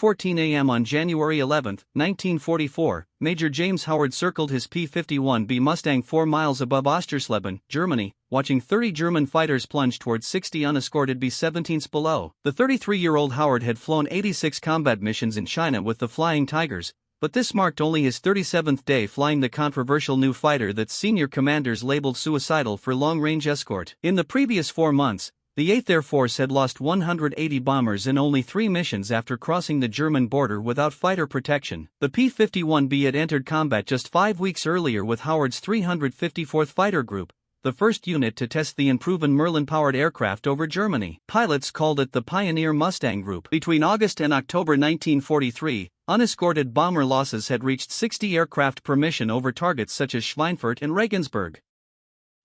4:14 a.m. on January 11, 1944, Major James Howard circled his P-51B Mustang 4 miles above Ostersleben, Germany, watching 30 German fighters plunge towards 60 unescorted B-17s below. The 33-year-old Howard had flown 86 combat missions in China with the Flying Tigers, but this marked only his 37th day flying the controversial new fighter that senior commanders labeled Suicidal for long-range escort. In the previous 4 months, the 8th Air Force had lost 180 bombers in only 3 missions after crossing the German border without fighter protection. The P-51B had entered combat just 5 weeks earlier with Howard's 354th Fighter Group, the first unit to test the unproven Merlin-powered aircraft over Germany. Pilots called it the Pioneer Mustang Group. Between August and October 1943, unescorted bomber losses had reached 60 aircraft per mission over targets such as Schweinfurt and Regensburg.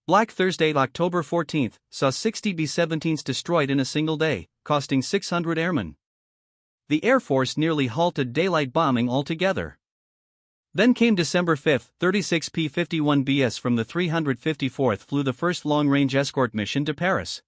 Black Thursday, October 14, saw 60 B-17s destroyed in a single day, costing 600 airmen. The Air Force nearly halted daylight bombing altogether. Then came December 5, 36 P-51Bs from the 354th flew the first long-range escort mission to Paris.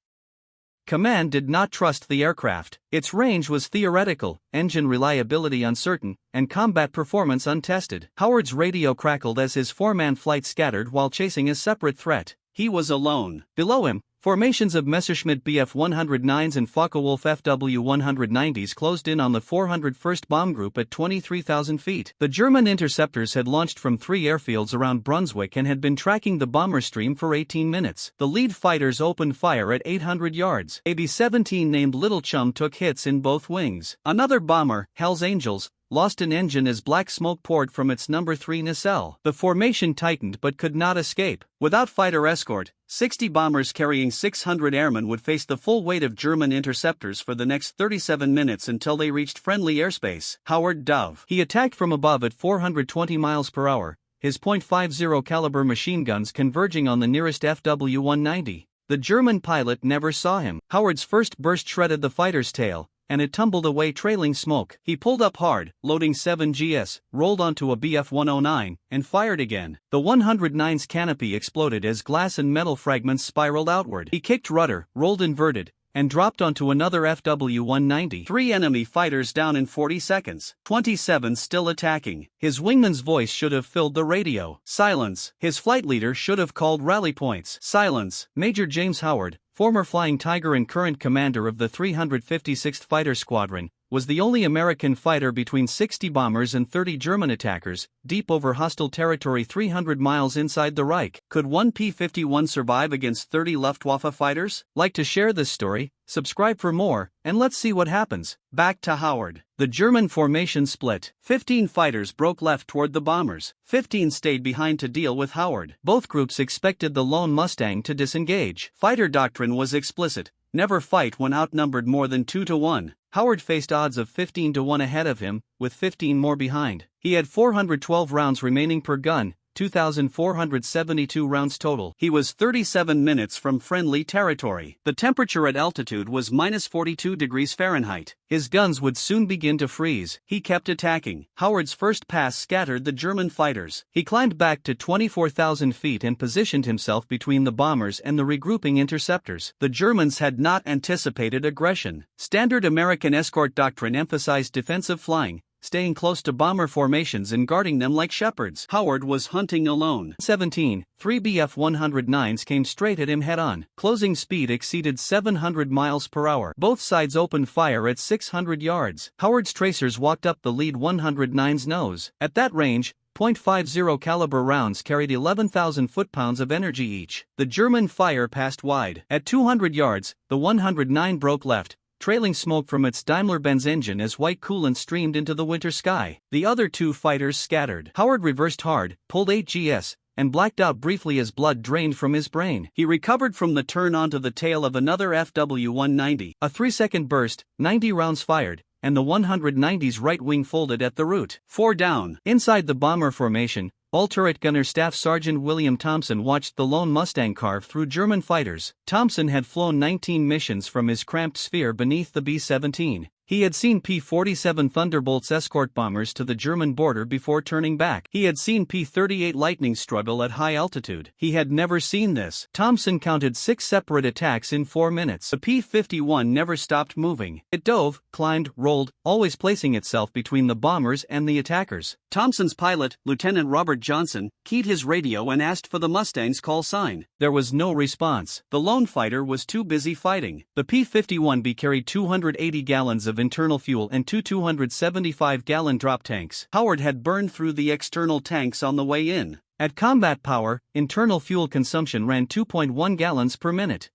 Command did not trust the aircraft. Its range was theoretical, engine reliability uncertain, and combat performance untested. Howard's radio crackled as his 4-man flight scattered while chasing a separate threat. He was alone. Below him, formations of Messerschmitt Bf-109s and Focke-Wulf FW-190s closed in on the 401st Bomb Group at 23,000 feet. The German interceptors had launched from 3 airfields around Brunswick and had been tracking the bomber stream for 18 minutes. The lead fighters opened fire at 800 yards. A B-17 named Little Chum took hits in both wings. Another bomber, Hell's Angels, lost an engine as black smoke poured from its No. 3 nacelle. The formation tightened but could not escape. Without fighter escort, 60 bombers carrying 600 airmen would face the full weight of German interceptors for the next 37 minutes until they reached friendly airspace. Howard dove. He attacked from above at 420 miles per hour, his .50 caliber machine guns converging on the nearest FW-190. The German pilot never saw him. Howard's first burst shredded the fighter's tail, and it tumbled away trailing smoke. He pulled up hard, loading 7 GS, rolled onto a Bf-109, and fired again. The 109's canopy exploded as glass and metal fragments spiraled outward. He kicked rudder, rolled inverted, and dropped onto another FW-190. 3 enemy fighters down in 40 seconds. 27 still attacking. His wingman's voice should have filled the radio. Silence. His flight leader should have called rally points. Silence. Major James Howard, former Flying Tiger and current commander of the 356th Fighter Squadron, was the only American fighter between 60 bombers and 30 German attackers, deep over hostile territory 300 miles inside the Reich. Could one P-51 survive against 30 Luftwaffe fighters? Like to share this story, subscribe for more, and let's see what happens. Back to Howard. The German formation split. 15 fighters broke left toward the bombers. 15 stayed behind to deal with Howard. Both groups expected the lone Mustang to disengage. Fighter doctrine was explicit: never fight when outnumbered more than 2 to 1. Howard faced odds of 15 to 1 ahead of him, with 15 more behind. He had 412 rounds remaining per gun, 2,472 rounds total. He was 37 minutes from friendly territory. The temperature at altitude was -42 degrees Fahrenheit. His guns would soon begin to freeze. He kept attacking. Howard's first pass scattered the German fighters. He climbed back to 24,000 feet and positioned himself between the bombers and the regrouping interceptors. The Germans had not anticipated aggression. Standard American escort doctrine emphasized defensive flying, staying close to bomber formations and guarding them like shepherds. Howard was hunting alone. 17, 3 Bf-109s came straight at him head-on. Closing speed exceeded 700 miles per hour. Both sides opened fire at 600 yards. Howard's tracers walked up the lead 109's nose. At that range, .50 caliber rounds carried 11,000 foot-pounds of energy each. The German fire passed wide. At 200 yards, the 109 broke left, trailing smoke from its Daimler-Benz engine as white coolant streamed into the winter sky. The other 2 fighters scattered. Howard reversed hard, pulled 8 GS, and blacked out briefly as blood drained from his brain. He recovered from the turn onto the tail of another FW-190. A 3-second burst, 90 rounds fired, and the 190's right wing folded at the root. 4 down. Inside the bomber formation, all-turret gunner Staff Sergeant William Thompson watched the lone Mustang carve through German fighters. Thompson had flown 19 missions from his cramped sphere beneath the B-17. He had seen P-47 Thunderbolts escort bombers to the German border before turning back. He had seen P-38 Lightning struggle at high altitude. He had never seen this. Thompson counted 6 separate attacks in 4 minutes. The P-51 never stopped moving. It dove, climbed, rolled, always placing itself between the bombers and the attackers. Thompson's pilot, Lieutenant Robert Johnson, keyed his radio and asked for the Mustang's call sign. There was no response. The lone fighter was too busy fighting. The P-51B carried 280 gallons of internal fuel and two 275-gallon drop tanks. Howard had burned through the external tanks on the way in. At combat power, internal fuel consumption ran 2.1 gallons per minute.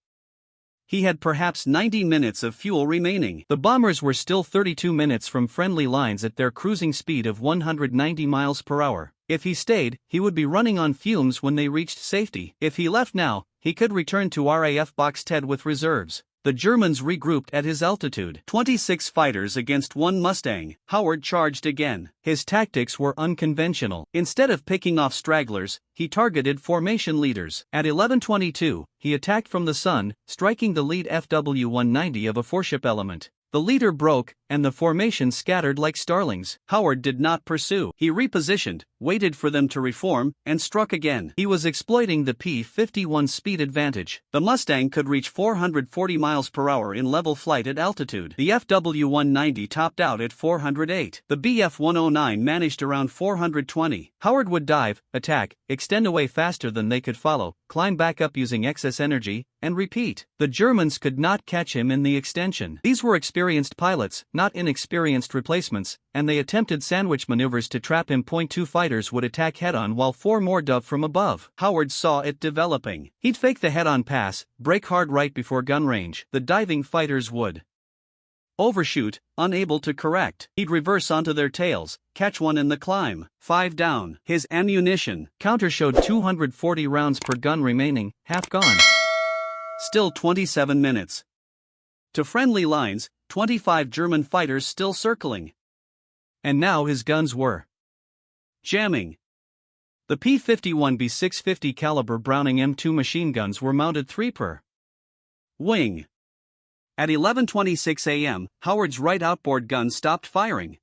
He had perhaps 90 minutes of fuel remaining. The bombers were still 32 minutes from friendly lines at their cruising speed of 190 miles per hour. If he stayed, he would be running on fumes when they reached safety. If he left now, he could return to RAF Box Ted with reserves. The Germans regrouped at his altitude. 26 fighters against 1 Mustang. Howard charged again. His tactics were unconventional. Instead of picking off stragglers, he targeted formation leaders. At 11:22, he attacked from the sun, striking the lead FW-190 of a 4-ship element. The leader broke, and the formation scattered like starlings. Howard did not pursue. He repositioned, waited for them to reform, and struck again. He was exploiting the P-51 speed advantage. The Mustang could reach 440 miles per hour in level flight at altitude. The FW-190 topped out at 408. The BF-109 managed around 420. Howard would dive, attack, extend away faster than they could follow, climb back up using excess energy, and repeat. The Germans could not catch him in the extension. These were experienced pilots, not inexperienced replacements, and they attempted sandwich maneuvers to trap him. 2 fighters would attack head-on while 4 more dove from above. Howard saw it developing. He'd fake the head-on pass, brake hard right before gun range. The diving fighters would overshoot, unable to correct. He'd reverse onto their tails, catch one in the climb. 5 down. His ammunition counter showed 240 rounds per gun remaining, half gone. Still 27 minutes. To friendly lines, 25 German fighters still circling. And now his guns were jamming. The P-51B 650 caliber Browning M2 machine guns were mounted 3 per wing. At 11:26 a.m., Howard's right outboard gun stopped firing.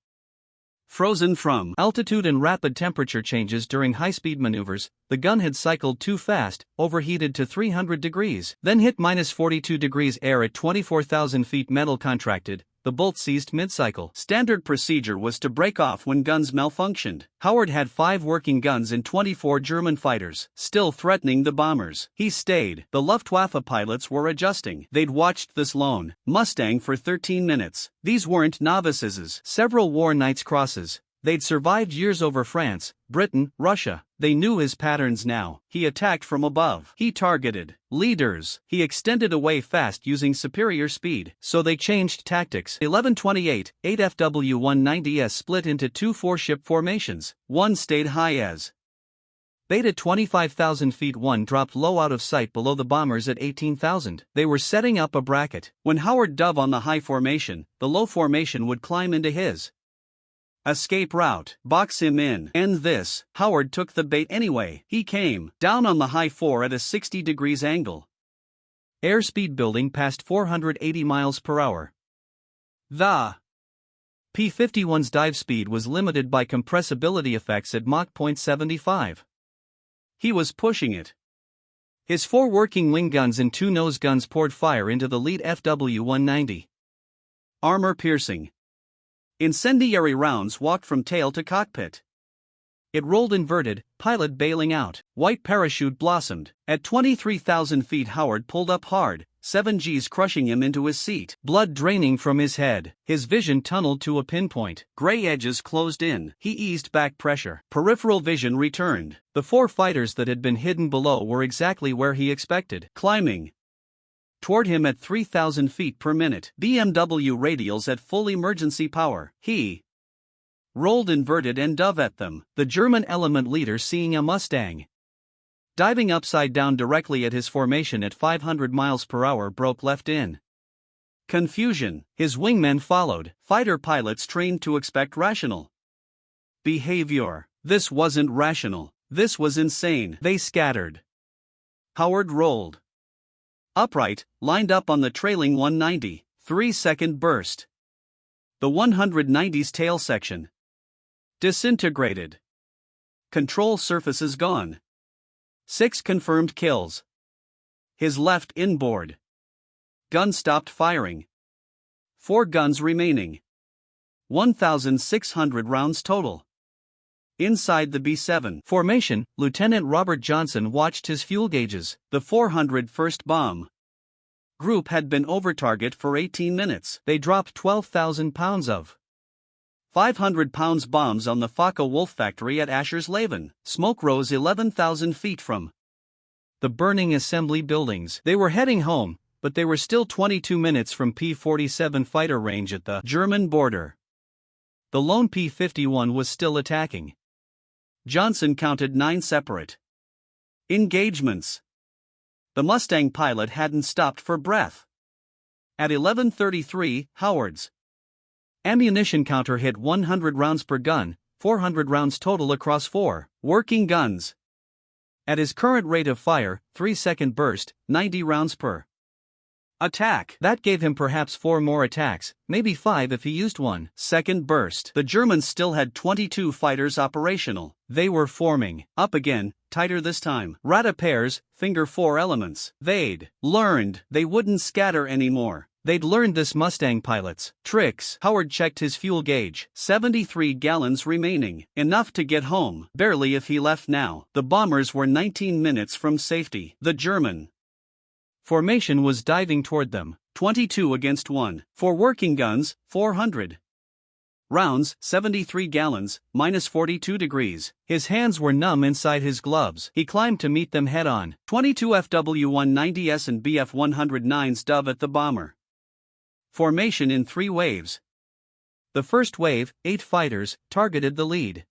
Frozen from altitude and rapid temperature changes during high-speed maneuvers, the gun had cycled too fast, overheated to 300 degrees, then hit -42 degrees air at 24,000 feet. Metal contracted, the bolt seized mid-cycle. Standard procedure was to break off when guns malfunctioned. Howard had 5 working guns and 24 German fighters, still threatening the bombers. He stayed. The Luftwaffe pilots were adjusting. They'd watched this lone Mustang for 13 minutes. These weren't novices. Several war Knights crosses. They'd survived years over France, Britain, Russia. They knew his patterns now. He attacked from above. He targeted leaders. He extended away fast using superior speed. So they changed tactics. 11:28, 8 FW-190s split into 2 4-ship formations. One stayed high as Beta 25,000 feet. One dropped low out of sight below the bombers at 18,000. They were setting up a bracket. When Howard dove on the high formation, the low formation would climb into his escape route, box him in. And this, Howard took the bait anyway. He came down on the high 4 at a 60 degrees angle. Airspeed building past 480 miles per hour. The P-51's dive speed was limited by compressibility effects at Mach 0.75. He was pushing it. His 4 working wing guns and 2 nose guns poured fire into the lead FW-190. Armor piercing. Incendiary rounds walked from tail to cockpit. It rolled inverted, pilot bailing out. White parachute blossomed. At 23,000 feet, Howard pulled up hard, 7 Gs crushing him into his seat. Blood draining from his head. His vision tunneled to a pinpoint. Gray edges closed in. He eased back pressure. Peripheral vision returned. The 4 fighters that had been hidden below were exactly where he expected. Climbing toward him at 3,000 feet per minute. BMW radials at full emergency power. He rolled inverted and dove at them. The German element leader, seeing a Mustang diving upside down directly at his formation at 500 miles per hour, broke left in confusion. His wingmen followed. Fighter pilots trained to expect rational behavior. This wasn't rational. This was insane. They scattered. Howard rolled upright, lined up on the trailing 190. 3-second burst. The 190's tail section disintegrated. Control surfaces gone. 6 confirmed kills. His left inboard gun stopped firing. 4 guns remaining. 1,600 rounds total. Inside the B-7 formation, Lieutenant Robert Johnson watched his fuel gauges. The 401st Bomb Group had been over target for 18 minutes. They dropped 12,000 pounds of 500 pounds bombs on the Focke-Wulf factory at Aschersleben. Smoke rose 11,000 feet from the burning assembly buildings. They were heading home, but they were still 22 minutes from P-47 fighter range at the German border. The lone P-51 was still attacking. Johnson counted 9 separate engagements. The Mustang pilot hadn't stopped for breath. At 11:33, Howard's ammunition counter hit 100 rounds per gun, 400 rounds total across 4 working guns. At his current rate of fire, 3-second burst, 90 rounds per attack. That gave him perhaps 4 more attacks, maybe 5 if he used 1-second burst. The Germans still had 22 fighters operational. They were forming up again, tighter this time. Rata pairs, finger 4 elements. They'd learned they wouldn't scatter anymore. They'd learned this Mustang pilot's tricks. Howard checked his fuel gauge. 73 gallons remaining. Enough to get home. Barely if he left now. The bombers were 19 minutes from safety. The German formation was diving toward them. 22 against 1. 4 working guns, 400 rounds, 73 gallons, minus 42 degrees. His hands were numb inside his gloves. He climbed to meet them head-on. 22 FW-190s and BF-109s dove at the bomber formation in 3 waves. The first wave, 8 fighters, targeted the lead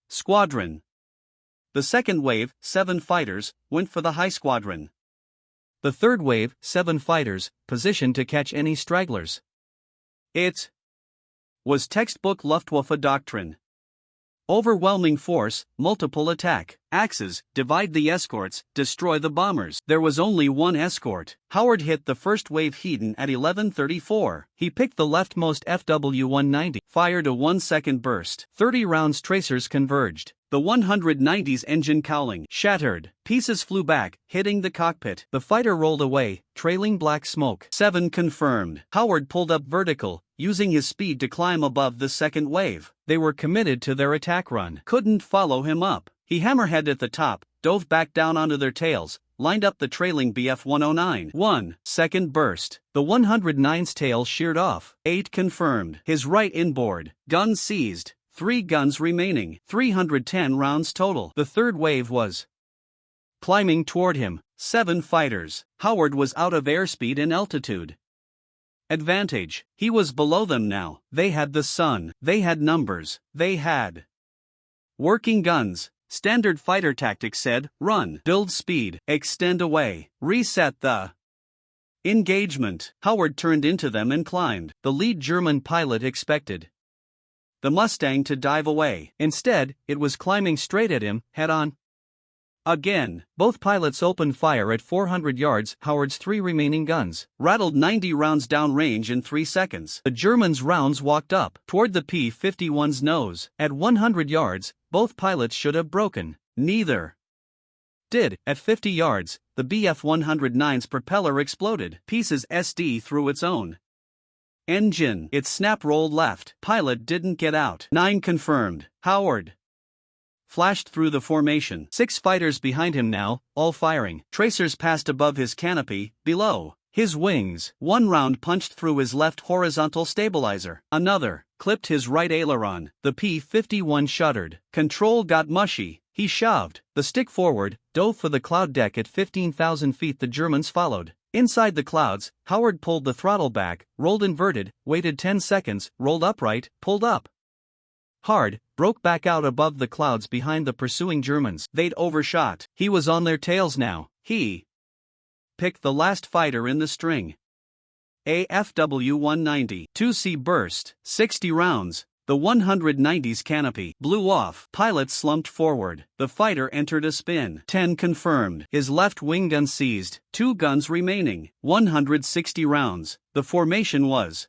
squadron. The second wave, 7 fighters, went for the high squadron. The third wave, 7 fighters, positioned to catch any stragglers. It was textbook Luftwaffe doctrine. Overwhelming force, multiple attack axes, divide the escorts, destroy the bombers. There was only 1 escort. Howard hit the first wave Hedon at 11:34. He picked the leftmost FW-190, fired a 1-second burst. 30 rounds tracers converged. The 190's engine cowling shattered. Pieces flew back, hitting the cockpit. The fighter rolled away, trailing black smoke. 7 confirmed. Howard pulled up vertical, using his speed to climb above the second wave. They were committed to their attack run. Couldn't follow him up. He hammerhead at the top, dove back down onto their tails, lined up the trailing BF-109. 1-second burst. The 109's tail sheared off. 8 confirmed. His right inboard gun seized. 3 guns remaining. 310 rounds total. The third wave was climbing toward him. 7 fighters. Howard was out of airspeed and altitude advantage. He was below them now. They had the sun. They had numbers. They had working guns. Standard fighter tactics said, run, build speed, extend away, reset the engagement. Howard turned into them and climbed. The lead German pilot expected the Mustang to dive away. Instead, it was climbing straight at him, head-on. Again, both pilots opened fire at 400 yards. Howard's 3 remaining guns rattled 90 rounds downrange in 3 seconds. The Germans' rounds walked up toward the P-51's nose. At 100 yards, both pilots should have broken. Neither did. At 50 yards, the BF-109's propeller exploded. Pieces SD through its own engine. Its snap rolled left. Pilot didn't get out. 9 confirmed. Howard flashed through the formation. 6 fighters behind him now, all firing. Tracers passed above his canopy, below his wings. 1 round punched through his left horizontal stabilizer. Another clipped his right aileron. The P-51 shuddered. Control got mushy. He shoved the stick forward, dove for the cloud deck at 15,000 feet. The Germans followed. Inside the clouds, Howard pulled the throttle back, rolled inverted, waited 10 seconds, rolled upright, pulled up hard, broke back out above the clouds behind the pursuing Germans. They'd overshot. He was on their tails now. He picked the last fighter in the string. A FW-190. 2C burst, 60 rounds. The 190's canopy blew off. Pilot slumped forward. The fighter entered a spin. 10 confirmed. His left wing gun seized. 2 guns remaining. 160 rounds. The formation was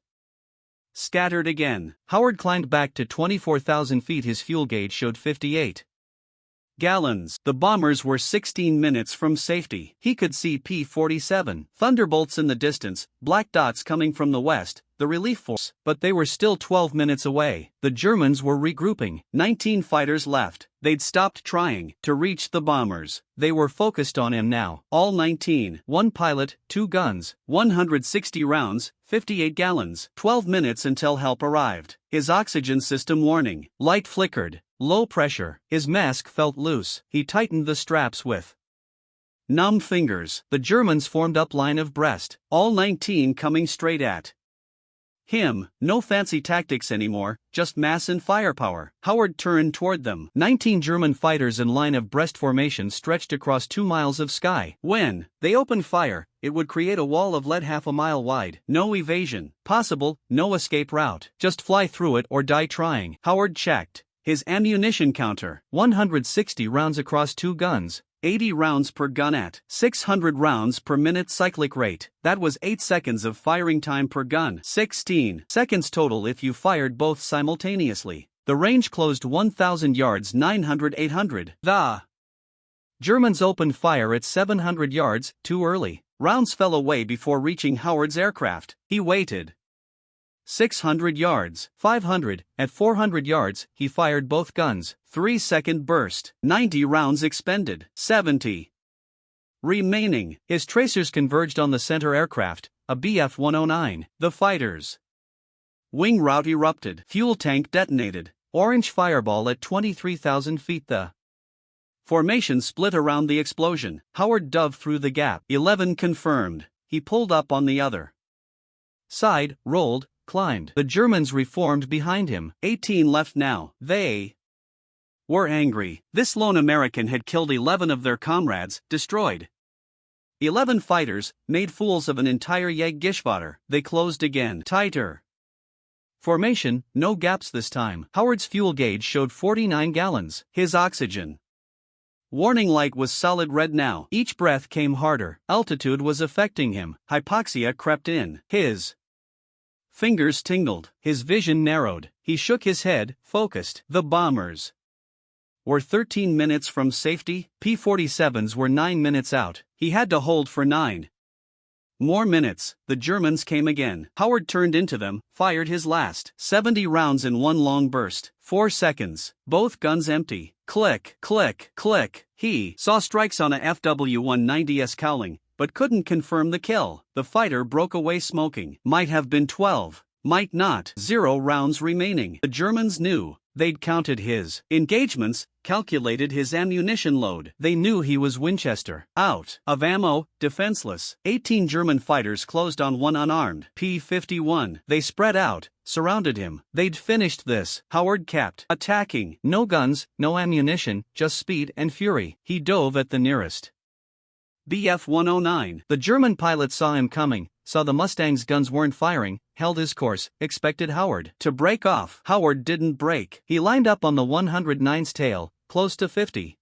Scattered again. Howard climbed back to 24,000 feet. His fuel gauge showed 58 gallons. The bombers were 16 minutes from safety. He could see P-47 thunderbolts in the distance, black dots coming from the west, the relief force, but they were still 12 minutes away. The Germans were regrouping. 19 fighters left. They'd stopped trying to reach the bombers. They were focused on him now. All 19. One pilot, 2 guns, 160 rounds, 58 gallons. 12 minutes until help arrived. His oxygen system warning. Light flickered. Low pressure. His mask felt loose. He tightened the straps with numb fingers. The Germans formed up line of breast. All 19 coming straight at him. No fancy tactics anymore, just mass and firepower. Howard turned toward them. 19 German fighters in line of breast formation stretched across 2 miles of sky. When they opened fire, it would create a wall of lead half a mile wide. No evasion possible, no escape route. Just fly through it or die trying. Howard checked his ammunition counter. 160 rounds across 2 guns. 80 rounds per gun at 600 rounds per minute cyclic rate. That was 8 seconds of firing time per gun. 16 seconds total if you fired both simultaneously. The range closed 1,000 yards 800. The Germans opened fire at 700 yards, too early. Rounds fell away before reaching Howard's aircraft. He waited. 600 yards, 500, at 400 yards, he fired both guns. 3-second burst, 90 rounds expended, 70 remaining. His tracers converged on the center aircraft, a Bf-109. The fighters' wing route erupted. Fuel tank detonated. Orange fireball at 23,000 feet. The formation split around the explosion. Howard dove through the gap. 11 confirmed. He pulled up on the other side, rolled, climbed. The Germans reformed behind him. 18 left now. They were angry. This lone American had killed 11 of their comrades, destroyed 11 fighters, made fools of an entire Jagdgeschwader. They closed again. Tighter formation, no gaps this time. Howard's fuel gauge showed 49 gallons. His oxygen warning light was solid red now. Each breath came harder. Altitude was affecting him. Hypoxia crept in. His fingers tingled. His vision narrowed. He shook his head, focused. The bombers were 13 minutes from safety. P-47s were 9 minutes out. He had to hold for 9 more minutes. The Germans came again. Howard turned into them, fired his last 70 rounds in one long burst. 4 seconds. Both guns empty. Click, click, click. He saw strikes on a FW-190S cowling, but couldn't confirm the kill. The fighter broke away smoking. Might have been 12. Might not. 0 rounds remaining. The Germans knew. They'd counted his engagements, calculated his ammunition load. They knew he was Winchester. Out of ammo, defenseless. 18 German fighters closed on one unarmed P-51. They spread out, surrounded him. They'd finished this. Howard kept attacking. No guns, no ammunition, just speed and fury. He dove at the nearest Bf-109. The German pilot saw him coming, saw the Mustang's guns weren't firing, held his course, expected Howard to break off. Howard didn't break. He lined up on the 109's tail, close to 50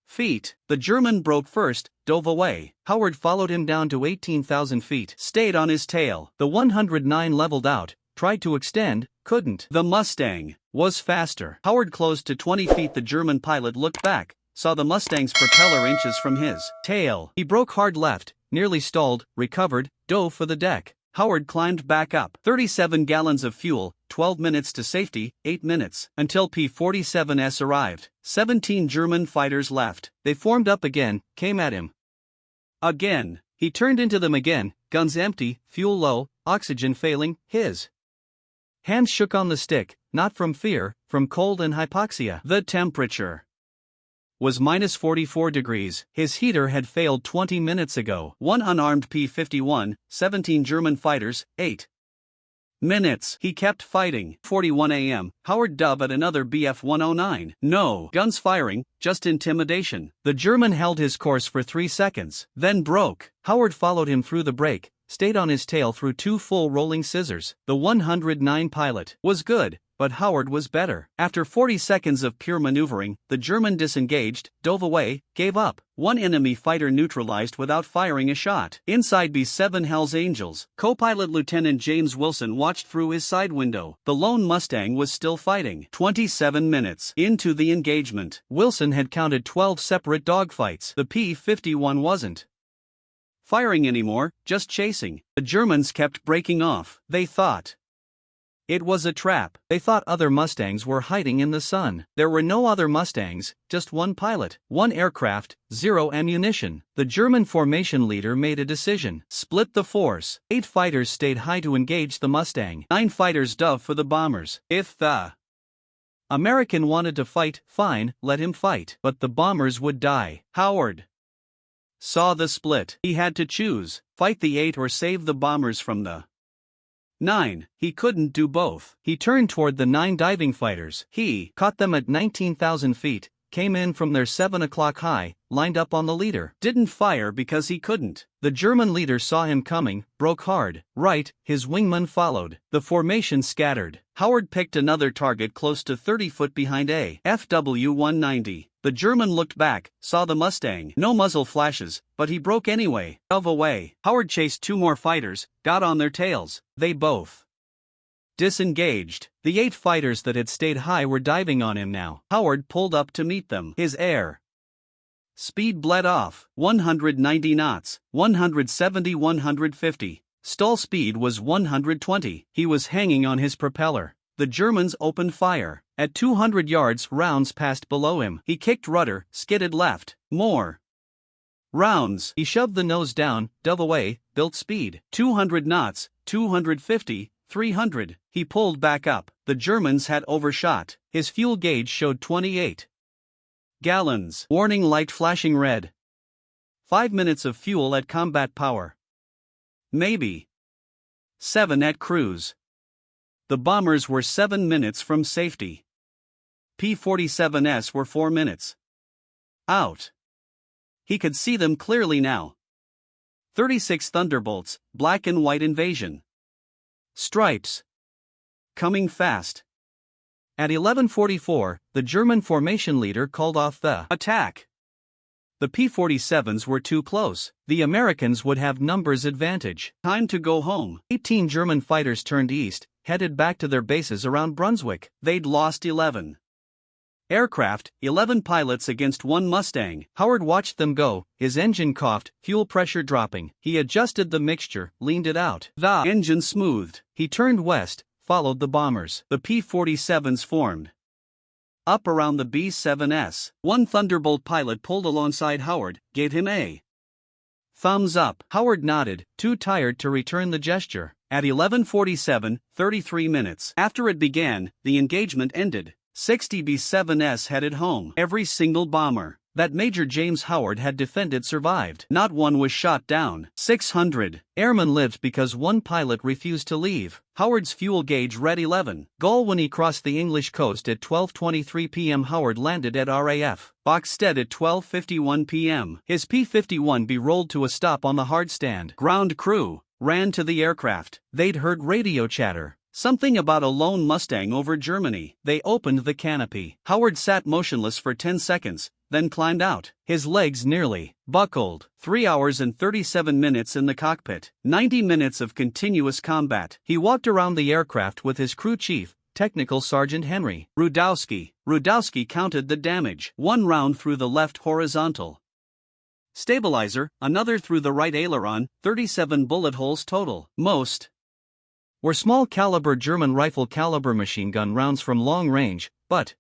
feet. The German broke first, dove away. Howard followed him down to 18,000 feet, stayed on his tail. The 109 leveled out, tried to extend, couldn't. The Mustang was faster. Howard closed to 20 feet. The German pilot looked back, saw the Mustang's propeller inches from his tail. He broke hard left, nearly stalled, recovered, dove for the deck. Howard climbed back up. 37 gallons of fuel, 12 minutes to safety, 8 minutes, until P-47S arrived. 17 German fighters left. They formed up again, came at him again. He turned into them again, guns empty, fuel low, oxygen failing. His hands shook on the stick, not from fear, from cold and hypoxia. The temperature was minus 44 degrees. His heater had failed 20 minutes ago. One unarmed P-51, 17 German fighters, 8 minutes. He kept fighting. 41 a.m. Howard dove at another Bf-109. No guns firing, just intimidation. The German held his course for 3 seconds, then broke. Howard followed him through the break, stayed on his tail through 2 full rolling scissors. The 109 pilot was good, but Howard was better. After 40 seconds of pure maneuvering, the German disengaged, dove away, gave up. One enemy fighter neutralized without firing a shot. Inside B-7 Hell's Angels, co-pilot Lieutenant James Wilson watched through his side window. The lone Mustang was still fighting. 27 minutes into the engagement, Wilson had counted 12 separate dogfights. The P-51 wasn't firing anymore, just chasing. The Germans kept breaking off. They thought it was a trap. They thought other Mustangs were hiding in the sun. There were no other Mustangs, just one pilot, one aircraft, zero ammunition. The German formation leader made a decision. Split the force. 8 fighters stayed high to engage the Mustang. 9 fighters dove for the bombers. If the American wanted to fight, fine, let him fight. But the bombers would die. Howard saw the split. He had to choose, fight the 8 or save the bombers from the 9. He couldn't do both. He turned toward the 9 diving fighters. He caught them at 19,000 feet, came in from their 7 o'clock high, lined up on the leader. Didn't fire because he couldn't. The German leader saw him coming, broke hard. Right, his wingman followed. The formation scattered. Howard picked another target close to 30 foot behind a FW-190. The German looked back, saw the Mustang. No muzzle flashes, but he broke anyway. Dove away. Howard chased 2 more fighters, got on their tails. They both disengaged. The 8 fighters that had stayed high were diving on him now. Howard pulled up to meet them. His air speed bled off. 190 knots, 170, 150. Stall speed was 120. He was hanging on his propeller. The Germans opened fire. At 200 yards, rounds passed below him. He kicked rudder, skidded left. More rounds. He shoved the nose down, dove away, built speed. 200 knots, 250, 300. He pulled back up. The Germans had overshot. His fuel gauge showed 28 gallons. Warning light flashing red. 5 minutes of fuel at combat power. Maybe 7 at cruise. The bombers were 7 minutes from safety. P-47s were 4 minutes out. He could see them clearly now. 36 Thunderbolts, black and white invasion stripes. Coming fast. At 11:44, the German formation leader called off the attack. The P-47s were too close. The Americans would have numbers advantage. Time to go home. 18 German fighters turned east, headed back to their bases around Brunswick. They'd lost 11 aircraft, 11 pilots against 1 Mustang. Howard watched them go, his engine coughed, fuel pressure dropping. He adjusted the mixture, leaned it out. The engine smoothed. He turned west, followed the bombers. The P-47s formed up around the B-7S. 1 Thunderbolt pilot pulled alongside Howard, gave him a thumbs up. Howard nodded, too tired to return the gesture. At 11:47, 33 minutes after it began, the engagement ended. 60 B-7S headed home. Every single bomber that Major James Howard had defended survived. Not one was shot down. 600 airmen lived because 1 pilot refused to leave. Howard's fuel gauge read 11. Goal when he crossed the English coast at 12:23 p.m. Howard landed at RAF Boxstead at 12:51 p.m. His P-51B rolled to a stop on the hardstand. Ground crew ran to the aircraft. They'd heard radio chatter. Something about a lone Mustang over Germany. They opened the canopy. Howard sat motionless for 10 seconds, then climbed out. His legs nearly buckled. 3 hours and 37 minutes in the cockpit. 90 minutes of continuous combat. He walked around the aircraft with his crew chief, Technical Sergeant Henry Rudowski. Rudowski counted the damage. 1 round through the left horizontal stabilizer, another through the right aileron, 37 bullet holes total. Most were small-caliber German rifle-caliber machine gun rounds from long range, but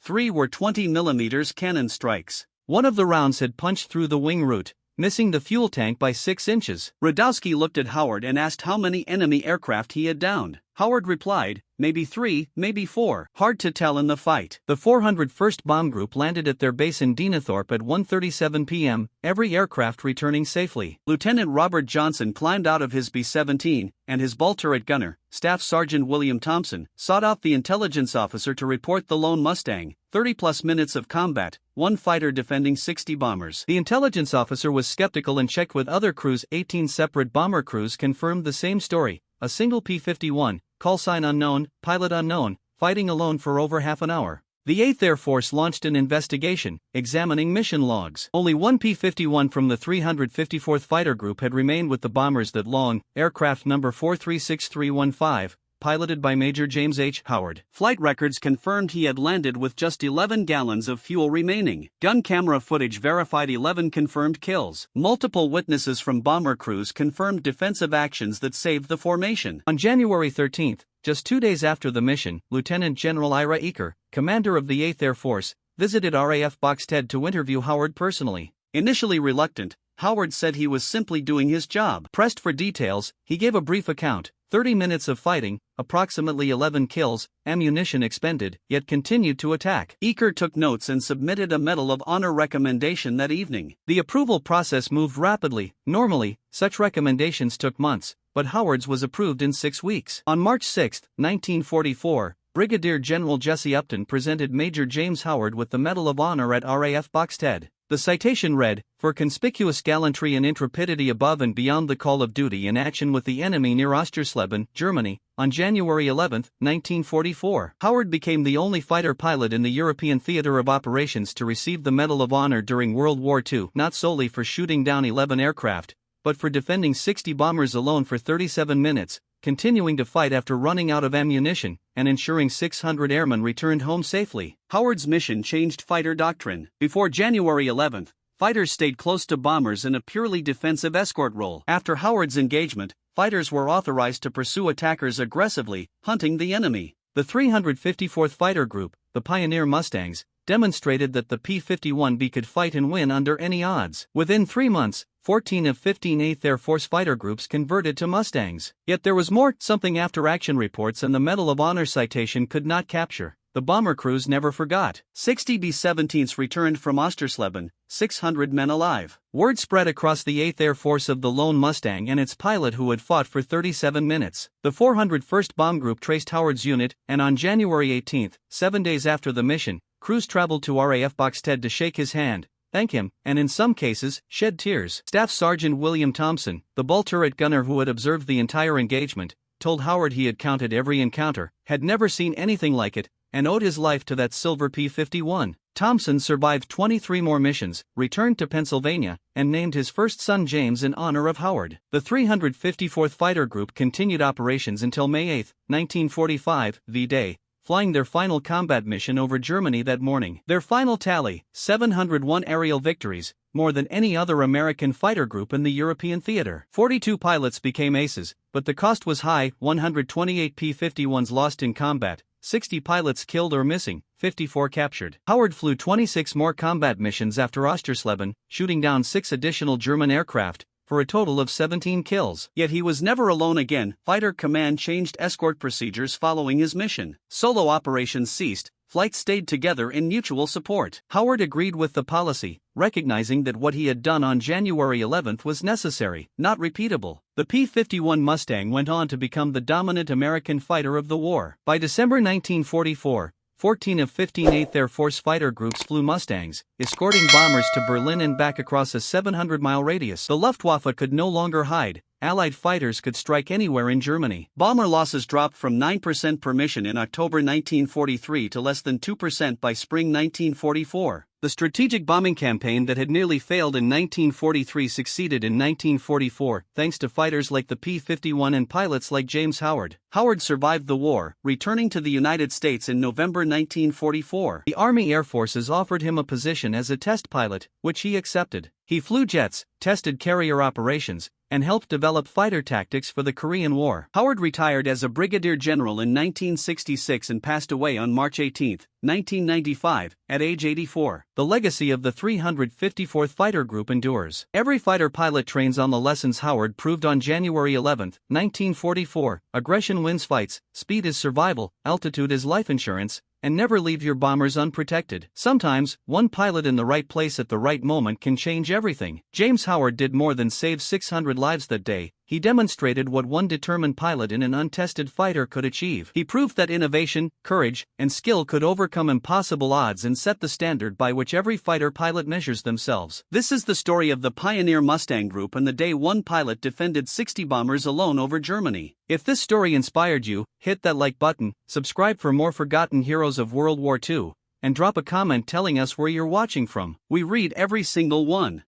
3 were 20mm cannon strikes. One of the rounds had punched through the wing root, missing the fuel tank by 6 inches. Rudowski looked at Howard and asked how many enemy aircraft he had downed. Howard replied, maybe 3, maybe 4. Hard to tell in the fight. The 401st Bomb Group landed at their base in Deenathorpe at 1:37 p.m., every aircraft returning safely. Lieutenant Robert Johnson climbed out of his B-17, and his ball turret gunner, Staff Sergeant William Thompson, sought out the intelligence officer to report the lone Mustang. 30-plus minutes of combat, 1 fighter defending 60 bombers. The intelligence officer was skeptical and checked with other crews. 18 separate bomber crews confirmed the same story. A single P-51, call sign unknown, pilot unknown, fighting alone for over half an hour. The 8th Air Force launched an investigation, examining mission logs. Only one P-51 from the 354th Fighter Group had remained with the bombers that long, aircraft number 436315, piloted by Major James H. Howard. Flight records confirmed he had landed with just 11 gallons of fuel remaining. Gun camera footage verified 11 confirmed kills. Multiple witnesses from bomber crews confirmed defensive actions that saved the formation. On January 13, just 2 days after the mission, Lieutenant General Ira Eaker, commander of the 8th Air Force, visited RAF Box Ted to interview Howard personally. Initially reluctant, Howard said he was simply doing his job. Pressed for details, he gave a brief account: 30 minutes of fighting, approximately 11 kills, ammunition expended, yet continued to attack. Eaker took notes and submitted a Medal of Honor recommendation that evening. The approval process moved rapidly. Normally, such recommendations took months, but Howard's was approved in 6 weeks. On March 6, 1944, Brigadier General Jesse Upton presented Major James Howard with the Medal of Honor at RAF Box Ted. The citation read, "For conspicuous gallantry and intrepidity above and beyond the call of duty in action with the enemy near Oschersleben, Germany, on January 11, 1944. Howard became the only fighter pilot in the European theater of operations to receive the Medal of Honor during World War II, not solely for shooting down 11 aircraft, but for defending 60 bombers alone for 37 minutes, continuing to fight after running out of ammunition, and ensuring 600 airmen returned home safely." Howard's mission changed fighter doctrine. Before January 11, fighters stayed close to bombers in a purely defensive escort role. After Howard's engagement, fighters were authorized to pursue attackers aggressively, hunting the enemy. The 354th Fighter Group, the Pioneer Mustangs, demonstrated that the P-51B could fight and win under any odds. Within 3 months, 14 of 15 8th Air Force fighter groups converted to Mustangs. Yet there was more, something after-action reports and the Medal of Honor citation could not capture. The bomber crews never forgot. 60 B-17s returned from Oschersleben, 600 men alive. Word spread across the 8th Air Force of the lone Mustang and its pilot who had fought for 37 minutes. The 401st Bomb Group traced Howard's unit, and on January 18, 7 days after the mission, crews traveled to RAF Box Ted to shake his hand, thank him, and in some cases, shed tears. Staff Sergeant William Thompson, the bull turret gunner who had observed the entire engagement, told Howard he had counted every encounter, had never seen anything like it, and owed his life to that silver P-51. Thompson survived 23 more missions, returned to Pennsylvania, and named his first son James in honor of Howard. The 354th Fighter Group continued operations until May 8, 1945, V-Day, flying their final combat mission over Germany that morning. Their final tally, 701 aerial victories, more than any other American fighter group in the European theater. 42 pilots became aces, but the cost was high: 128 P-51s lost in combat, 60 pilots killed or missing, 54 captured. Howard flew 26 more combat missions after Oschersleben, shooting down 6 additional German aircraft, for a total of 17 kills. Yet he was never alone again. Fighter Command changed escort procedures following his mission. Solo operations ceased, flights stayed together in mutual support. Howard agreed with the policy, recognizing that what he had done on January 11 was necessary, not repeatable. The P-51 Mustang went on to become the dominant American fighter of the war. By December 1944, 14 of 15 8th Air Force fighter groups flew Mustangs, escorting bombers to Berlin and back across a 700-mile radius. The Luftwaffe could no longer hide. Allied fighters could strike anywhere in Germany. Bomber losses dropped from 9% per mission in October 1943 to less than 2% by spring 1944. The strategic bombing campaign that had nearly failed in 1943 succeeded in 1944, thanks to fighters like the P-51 and pilots like James Howard. Howard survived the war, returning to the United States in November 1944. The Army Air Forces offered him a position as a test pilot, which he accepted. He flew jets, tested carrier operations, and helped develop fighter tactics for the Korean War. Howard retired as a brigadier general in 1966 and passed away on March 18, 1995, at age 84. The legacy of the 354th Fighter Group endures. Every fighter pilot trains on the lessons Howard proved on January 11, 1944. Aggression wins fights, speed is survival, altitude is life insurance, and never leave your bombers unprotected. Sometimes, one pilot in the right place at the right moment can change everything. James Howard did more than save 600 lives that day. he demonstrated what one determined pilot in an untested fighter could achieve. He proved that innovation, courage, and skill could overcome impossible odds and set the standard by which every fighter pilot measures themselves. This is the story of the pioneer Mustang Group and the day one pilot defended 60 bombers alone over Germany. If this story inspired you, hit that like button, subscribe for more forgotten heroes of World War II, and drop a comment telling us where you're watching from. We read every single one.